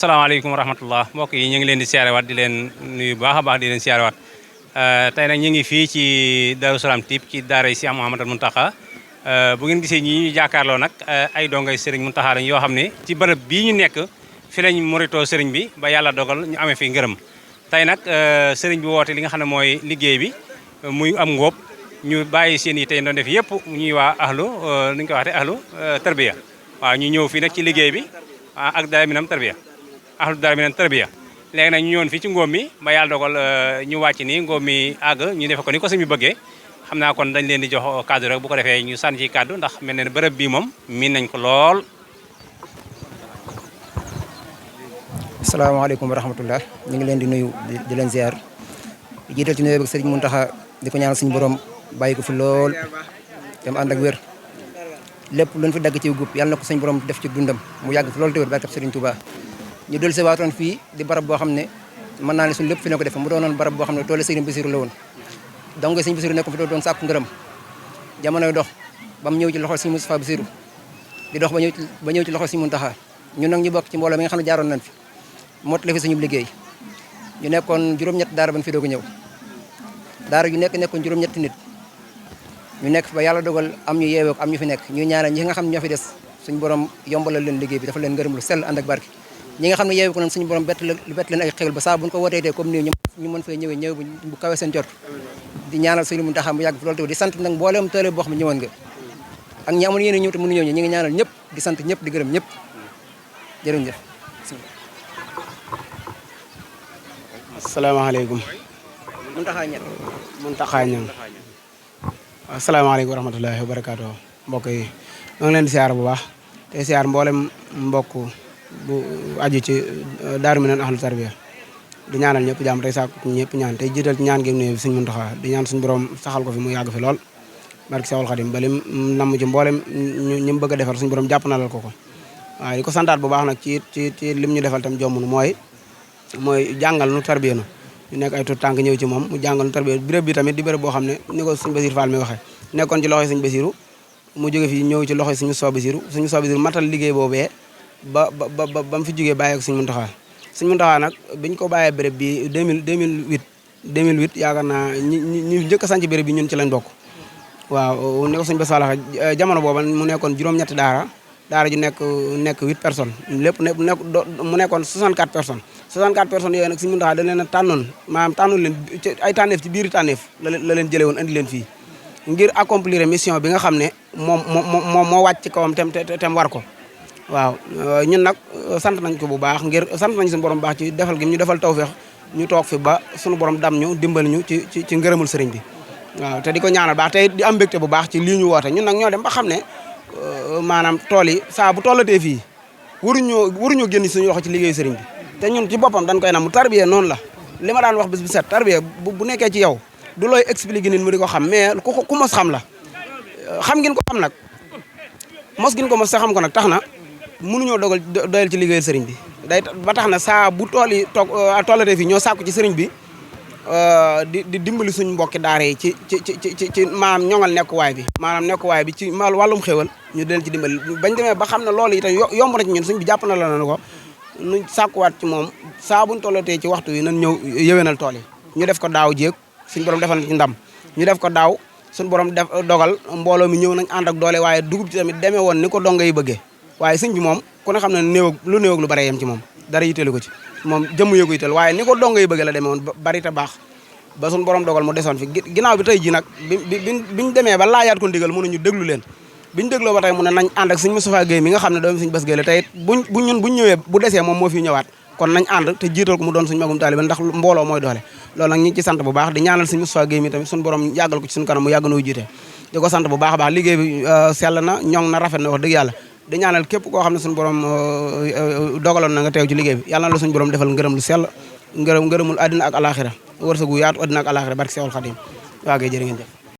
asalaamaaleykum wa rahmatullah mbokk yi ñu ngi leen di siyaarewaat di leen nuyu baax a baax di leen siyaarewaat tey nag ñu ngi fii ci Darou Salam Typ ci daara yi Cheikh Mouhamadou Mountakha bu ngeen gisee ñi ñu jàkkaarloo nag ay dongay Serigne Mountakha lañ yoo xam ne ci bërëb bii ñu nekk fi lañ moritoo Serigne bi ba yàlla dogal ñu amee fi ngërëm tey nag Serigne bi woote li nga xam ne mooy liggéey bi muy am ngóob ñu bàyyi seen yi tey doon def yëpp ñuy waa ahlu nu ñu koy waxee ahlu tarbiya waaw ñu ñëw fii nag ci liggéey bi ak daara minam tarbiya ahlu daara minam tarbiya léegi nag ñu ñëwoon fii ci ngóob mi ba yàlla dogal ñu wàcc nii ngóob mi àgg ñu defe ko ni ko sëñ bi bëggee xam naa kon dañ leen di jox kàddu rek bu ko defee ñu sànni ci kàddu ndax mel ne bërëb bii moom miin nañ ko lool. asalaamaaleykum wa rahmatullah ñu ngi leen di nuyu di leen ziar di jiital ci nuyoo bi Serigne Mountakha di ko ñaanal suñu borom bàyyi ko fi lool te mu ànd ak wér lépp luñ fi dagg ci gub yàlla na ko suñu borom def ci dundam mu yàgg fi loolu te wér barke Serigne Touba. ñu dellu si waatoon fii di barab boo xam ne mën naa ne suñu lépp fi ne ko def mu doonoon barab boo xam ne toole Serigne Bassirou la woon donc Serigne Bassirou nekk fi doon sàkku ngërëm jamonoy dox ba mu ñëw ci loxol Serigne Moustapha Bassirou di dox ba ñëw ci loxol Serigne Mountakha ñun nag ñu bokk ci mbooloo mi nga xam ne jaaroon nañ fi mottali fi suñu liggéey ñu nekkoon juróom-ñett daara ban fi doog a ñëw daara yu nekkoon juróom-ñetti nit ñu nekk ba yàlla dogal am ñu yeewee ko am ñu fi nekk ñu ñaanal ñi nga xam ne ñoo fi des suñu borom yombalal leen liggéey bi dafa leen ngërëm lu sell ànd ak barke ñi nga xam ne yeewee ko noonu suñu borom bett leen ay xéwal ba saa buñ ko wootee comme nii ñu mën fee ñëw bu kawe seen jot di ñaanal Serigne Mountakha mu yàgg fi loolu tamit di sant nag mboolem tële boo xam ne ñëwoon nga ak ñi amoon yéen ñëw te mënu ñëw ñi ngi ñaanal ñëpp di sant ñëpp di gërëm ñëpp jërëjëf. asalaamaaleykum. Mountakha Niang. asalaamaaleykum wa rahmatullahi wa barakaatu mbokk yi ñoo ngi leen di siyaar bu baax te siyaar mboolem mbokk bu aju ci Daaru Minam ahlu tarbiya di ñaanal ñëpp jàmm tey sàkku ñëpp ñaan tey jiital ci ñaan gi nuyu Sëñ Mountakha di ñaan suñu borom saxal ko fi mu yàgg fi lool barke Seexul Xadim ba lim namm ci mboolem ñu bëgg a defar suñu borom jàpp nalal ko waaye di ko santaat bu baax nag ci lim ñu defal tam jommunu mooy jàngal nu tarbiya nu ñu nekk ay tuut tànk ñëw ci moom mu jàngal nu tarbiya béréb bi tamit di béréb boo xam ne ni ko Sëñ Bassirou Fall mi waxee nekkoon ci loxoy Sëñ Bassirou mu jóge fii ñëw ci loxoy Sëñ Moustapha Bassirou matal liggéey boobee ba mu fi jógee bàyyee ko Sëñ Mountakha Sëñ Mountakha nag biñ ko bàyyee béréb bi 2008 yaakaar naa ñi njëkk a sanc béréb bi ñun ci lañ bokk waaw ne ko Sëñ Bass Fall jamono booba mu nekkoon juróom-ñetti daara ju nekk 8 personnes lépp mu nekkoon 64 personnes 64 personnes yooyu nag Sëñ Mountakha da leen a tànnoon maanaam tànnoon leen ay tànneef ci biir tànneef la leen jëlee woon andi leen fii ngir accomplir mission bi nga xam ne moom moo wàcc ci kawam tem war ko waaw ñun nag sant nañ ko bu baax ngir sant nañ suñu borom baax ci defal gi ñu defal tawfeex ñu toog fi ba suñu borom dam ñu dimbal ñu ci ngërëmul sëriñ bi waaw te di ko ñaanal baax te di am mbégte bu baax ci lii ñu woote ñun nag ñoo dem ba xam ne maanaam tool yi saa bu tollatee fii waruñoo génn suñu wax ci liggéeyu sëriñ bi te ñun ci boppam dañ koy nam mu tarbiya noonu la li ma daan wax bis bu set tarbiya bu nekkee ci yow du looy expliquer nit mu di ko xam mais ku mos xam la xam ngeen ko xam nag mos ngeen ko mos sa xam ko nag tax na mënuñoo doyal ci liggéeyu sëriñ bi day ba tax na saa bu tool yi tollatee fii ñoo sàkku ci sëriñ bi di dimbali suñu mbokki daara yi ci maanaam ñoŋal nekkuwaay bi maanaam nekkuwaay bi ci wàllum xéwal ñu den ci dimbali bañ demee ba xam ne loolu itam yomb na ci ñun suñ bi jàpp na la na ko nu sàkkuwaat ci moom saa buñ tollatee ci waxtu wi nan ñëw yëwénal tool yi ñu def ko daaw jéeg suñu borom defal na ci ndam ñu def ko daaw suñu borom def dogal mbooloo mi ñëw nañ ànd ak doole waaye dugub ci tamit demee woon ni ko donga yi bëggee waaye sëñ bi moom ku ne xam ne lu néew ak lu bare yem ci moom dara yitteelu ko ci moom jëmm yëgu yitteel waaye ni ko donga yi bëggee la demee woon bari te baax ba suñu borom dogal mu desoon fi ginnaaw bi tey ji nag biñ demee ba laajaat ko ndigal mu ne ñu déglu leen biñu dégloo ba tey mu ne nañ ànd ak Sëñ Moustapha Guèye mi nga xam ne doomu Sëñ Bass Guèye la tey buñ ñëwee bu desee moom moo fi ñëwaat kon nañ ànd te jiital ko mu doon suñu magum taalibe ndax mbooloo mooy doole loolu nag ñi ci sant bu baax di ñaanal Sëñ Moustapha Guèye mi tamit suñu borom yàggal ko ci suñu kanam mu yàgg noo jiite di ko sant bu baax a baax liggéey bi sell na ñoŋ na rafet na wax dëgg yàlla di ñaanal képp koo xam ne suñu borom dogaloon na nga teew ci liggéey bi yàlla na la suñu borom defal ngërëm lu sell ngërëmul àddina ak alaxira wërsëgu yaatu àddina ak alaxira barke Seexul Xadim waa kay jërë ngeen jëf